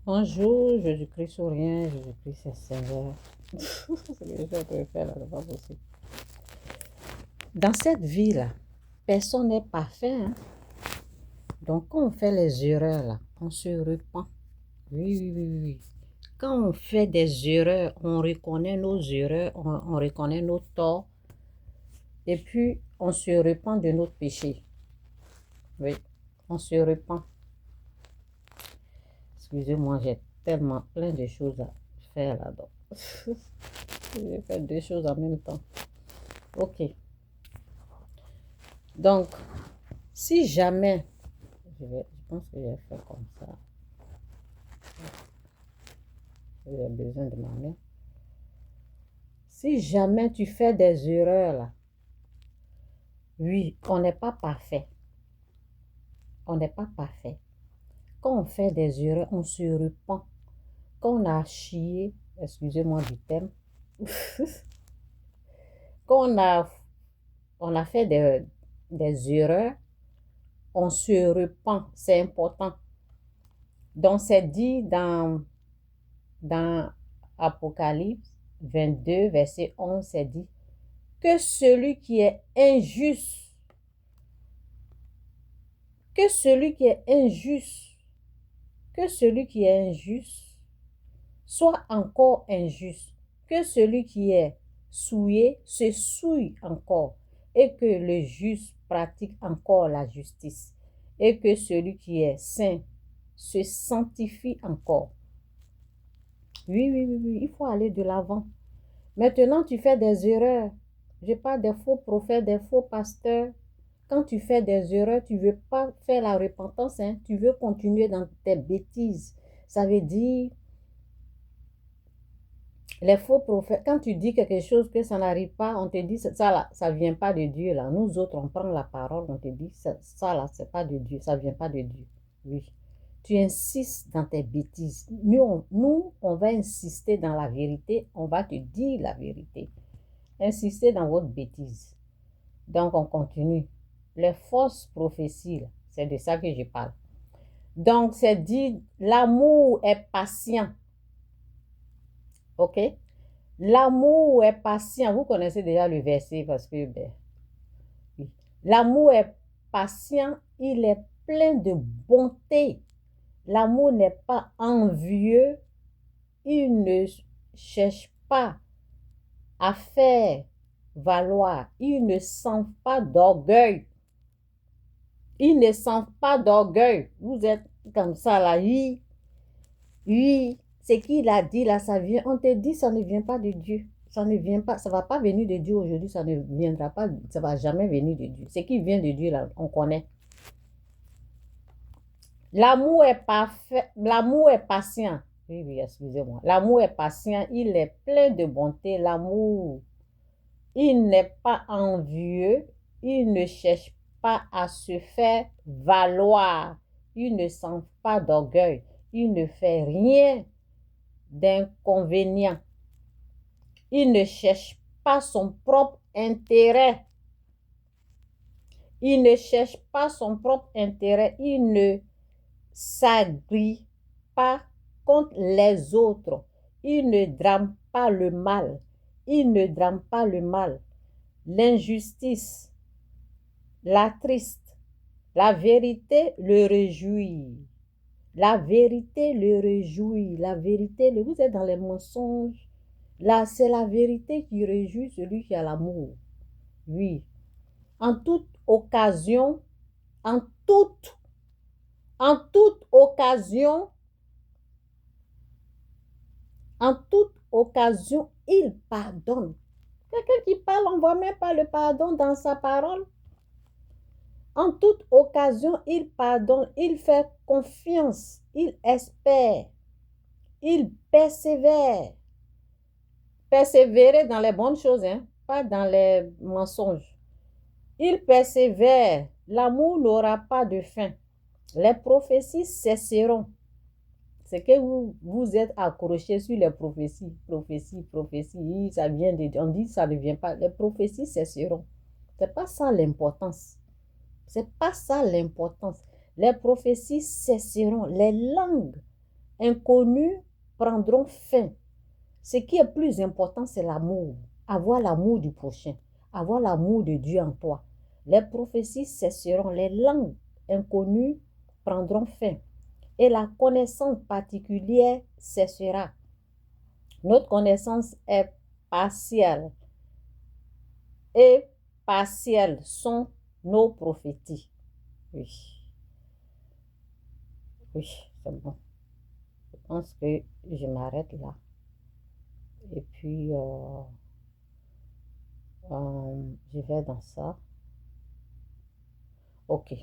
Bonjour, Jésus-Christ sourient, Jésus-Christ c'est Seigneur. C'est ce que je peux faire là, c'est pas possible. Dans cette vie-là, personne n'est parfait. Hein? Donc, quand on fait les erreurs, là, on se repent. Oui, oui, oui, oui. Quand on fait des erreurs, on reconnaît nos erreurs, on reconnaît nos torts, et puis on se repent de notre péché. Oui, on se repent. Excusez-moi, j'ai tellement plein de choses à faire là-dedans. Je vais faire deux choses en même temps. Ok. Donc, si jamais, je pense que je vais faire comme ça. J'ai besoin de ma main. Si jamais tu fais des erreurs là, oui, on n'est pas parfait. On n'est pas parfait. Quand on fait des erreurs, on se repent. Quand on a chié, excusez-moi du thème, quand on a fait des erreurs, on se repent. C'est important. Donc, c'est dit dans Apocalypse 22, verset 11, c'est dit que celui qui est injuste, que celui qui est injuste, que celui qui est injuste soit encore injuste, que celui qui est souillé se souille encore, et que le juste pratique encore la justice, et que celui qui est saint se sanctifie encore. Oui, oui, oui, oui, il faut aller de l'avant. Maintenant, tu fais des erreurs. Je parle des faux prophètes, des faux pasteurs. Quand tu fais des erreurs, tu ne veux pas faire la repentance, hein? Tu veux continuer dans tes bêtises. Ça veut dire, les faux prophètes, quand tu dis quelque chose que ça n'arrive pas, on te dit, ça là, ça ne vient pas de Dieu. Là. Nous autres, on prend la parole, on te dit, ça là, ce n'est pas de Dieu, ça ne vient pas de Dieu. Oui. Tu insistes dans tes bêtises. Nous, on va insister dans la vérité, on va te dire la vérité. Insistez dans votre bêtise. Donc, on continue. Les fausses prophéties, c'est de ça que je parle. Donc, c'est dit, l'amour est patient. OK? L'amour est patient. Vous connaissez déjà le verset parce que, oui. L'amour est patient, il est plein de bonté. L'amour n'est pas envieux, il ne cherche pas à faire valoir, il ne sent pas d'orgueil. Il ne sent pas d'orgueil. Vous êtes comme ça là, oui, oui, ce qu'il a dit là, ça vient, on te dit, ça ne vient pas de Dieu. Ça ne vient pas, ça ne va pas venir de Dieu aujourd'hui, ça ne viendra pas, ça ne va jamais venir de Dieu. Ce qui vient de Dieu là, on connaît. L'amour est parfait, l'amour est patient. Oui, oui, excusez-moi. L'amour est patient, il est plein de bonté. L'amour, il n'est pas envieux, il ne cherche pas à se faire valoir, il ne sent pas d'orgueil, il ne fait rien d'inconvénient, il ne cherche pas son propre intérêt, il ne cherche pas son propre intérêt, il ne s'agrippe pas contre les autres, il ne drame pas le mal, il ne drame pas le mal, l'injustice, la triste, la vérité le réjouit. La vérité le réjouit. La vérité, vous êtes dans les mensonges. Là, c'est la vérité qui réjouit celui qui a l'amour. Oui. En toute occasion, en toute occasion, en toute occasion, il pardonne. Quelqu'un qui parle, on ne voit même pas le pardon dans sa parole. En toute occasion, il pardonne, il fait confiance, il espère, il persévère. Persévérer dans les bonnes choses, hein, pas dans les mensonges. Il persévère, l'amour n'aura pas de fin. Les prophéties cesseront. C'est que vous êtes accrochés sur les prophéties. Prophéties, ça vient de Dieu. On dit ça ne vient pas. Les prophéties cesseront. C'est pas ça l'importance. C'est pas ça l'importance. Les prophéties cesseront. Les langues inconnus prendront fin. Ce qui est plus important, c'est l'amour. Avoir l'amour du prochain. Avoir l'amour de Dieu en toi. Les prophéties cesseront. Les langues inconnues prendront fin. Et la connaissance particulière cessera. Notre connaissance est partielle. Et partielles sont nos prophéties. Oui. Oui, c'est bon. Je pense que je m'arrête là. Et puis, je vais dans ça. Ok.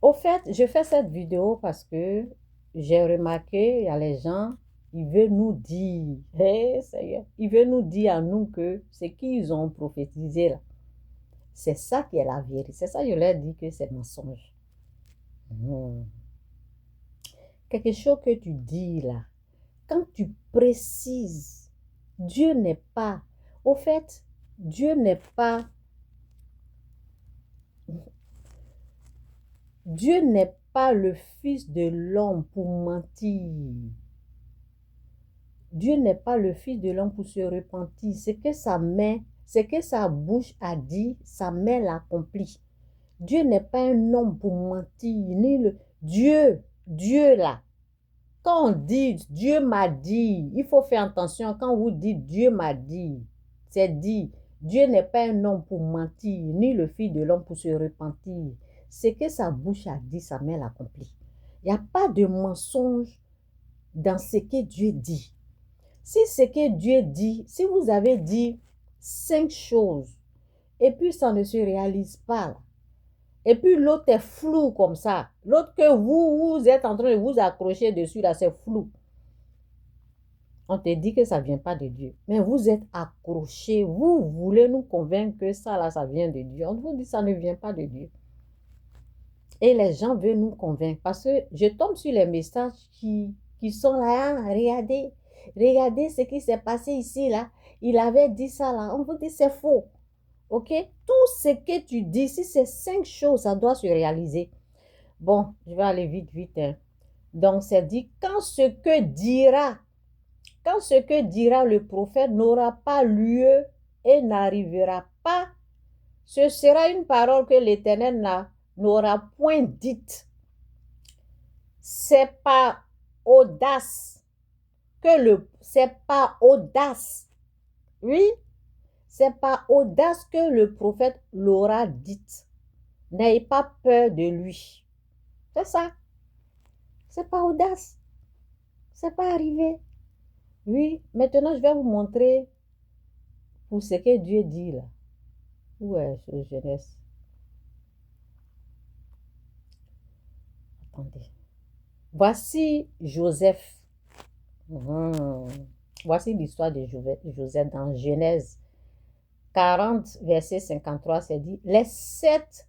Au fait, je fais cette vidéo parce que j'ai remarqué, il y a les gens, ils veulent nous dire, hey, Seigneur, ils veulent nous dire à nous que ce qu'ils ont prophétisé là, c'est ça qui est la vérité. C'est ça, je leur dis que c'est mensonge. Quelque chose que tu dis là, quand tu précises, Dieu n'est pas, au fait, Dieu n'est pas le fils de l'homme pour mentir. Dieu n'est pas le fils de l'homme pour se repentir. Ce que sa bouche a dit, sa main l'accomplit. Dieu n'est pas un homme pour mentir, ni le Dieu là. Quand on dit Dieu m'a dit, il faut faire attention. Quand vous dites Dieu m'a dit, c'est dit. Dieu n'est pas un homme pour mentir, ni le fils de l'homme pour se repentir. Ce que sa bouche a dit, sa main l'accomplit. Il n'y a pas de mensonge dans ce que Dieu dit. Si ce que Dieu dit, si vous avez dit 5 choses, et puis ça ne se réalise pas, là, et puis l'autre est flou comme ça, l'autre que vous êtes en train de vous accrocher dessus, là, c'est flou. On te dit que ça ne vient pas de Dieu. Mais vous êtes accrochés, vous voulez nous convaincre que ça, là, ça vient de Dieu. On vous dit que ça ne vient pas de Dieu. Et les gens veulent nous convaincre parce que je tombe sur les messages qui sont là, hein, regardez ce qui s'est passé ici, là. Il avait dit ça, là. On vous dit c'est faux. OK? Tout ce que tu dis, si c'est 5 choses, ça doit se réaliser. Bon, je vais aller vite, hein. Donc, c'est dit, quand ce que dira le prophète n'aura pas lieu et n'arrivera pas, ce sera une parole que l'Éternel n'aura point dite. C'est pas audace c'est pas audace. Oui, c'est pas audace que le prophète l'aura dite. N'ayez pas peur de lui. C'est ça. C'est pas audace. C'est pas arrivé. Oui, maintenant je vais vous montrer pour ce que Dieu dit là. Où est Genèse? Attendez. Voici Joseph. Voici l'histoire de Joseph dans Genèse 40, verset 53, c'est dit, les sept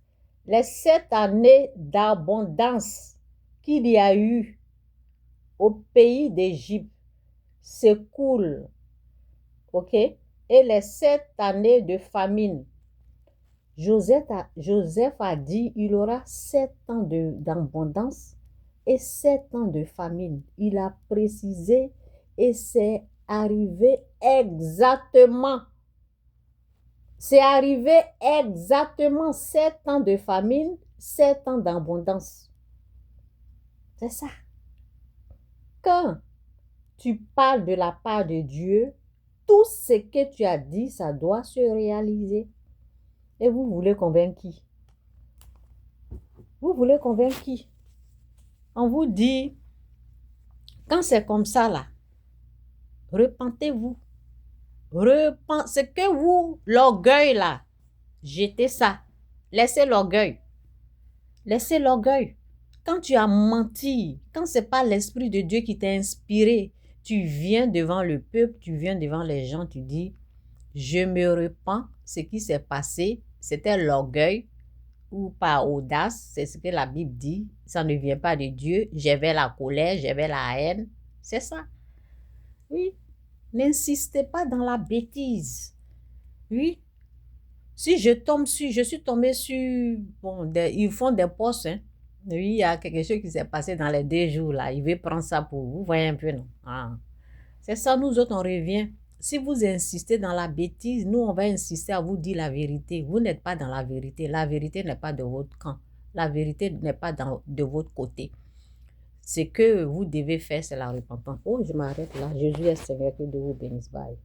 années d'abondance qu'il y a eu au pays d'Égypte s'écoulent, ok? Et les 7 années de famine. Joseph a dit, il aura 7 ans d'abondance et 7 ans de famine. Il a précisé et c'est arrivé exactement. C'est arrivé exactement 7 ans de famine, 7 ans d'abondance. C'est ça. Quand tu parles de la part de Dieu, tout ce que tu as dit, ça doit se réaliser. Et vous voulez convaincre qui? Vous voulez convaincre qui? On vous dit, quand c'est comme ça là, repentez-vous. C'est que vous, l'orgueil là, jetez ça. Laissez l'orgueil. Laissez l'orgueil. Quand tu as menti, quand ce n'est pas l'Esprit de Dieu qui t'a inspiré, tu viens devant le peuple, tu viens devant les gens, tu dis, je me repens, ce qui s'est passé, c'était l'orgueil ou par audace, c'est ce que la Bible dit, ça ne vient pas de Dieu, j'avais la colère, j'avais la haine, c'est ça. Oui. N'insistez pas dans la bêtise. Oui. Si je suis tombée sur, bon, ils font des posts, hein. Oui, il y a quelque chose qui s'est passé dans les 2 jours là. Il veut prendre ça pour vous. Vous voyez un peu, non? Ah. C'est ça, nous autres, on revient. Si vous insistez dans la bêtise, nous, on va insister à vous dire la vérité. Vous n'êtes pas dans la vérité. La vérité n'est pas de votre camp. La vérité n'est pas de votre côté. Ce que vous devez faire, c'est la repentance. Oh, je m'arrête là. Jésus est Seigneur, que Dieu vous bénisse. Bye.